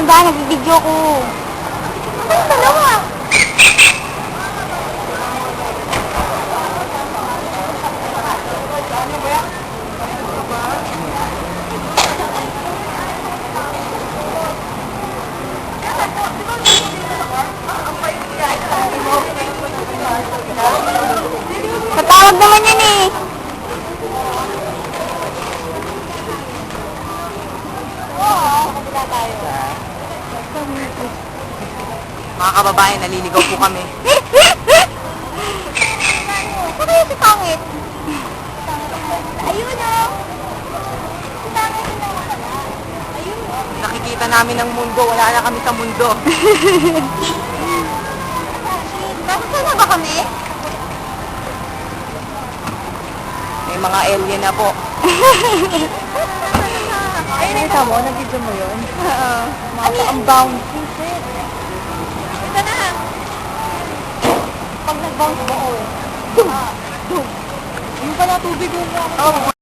ba? Nagbibideo ko. Ano yung dalawa? Patawag naman yan eh. Mga kababayan, naliligaw po kami. Ano kaya si Pangit? Ayun o. Si Pangit na pala. Ayun o. Nakikita namin ang mundo, wala na kami sa mundo. Tapos na ba kami? May mga alien na po. Ayun Nakita mo, nag-video mo yun? Oo. Ano ang bouncy? Ito na. Pag nag-bounce ba, oh. Yung pala tubig yung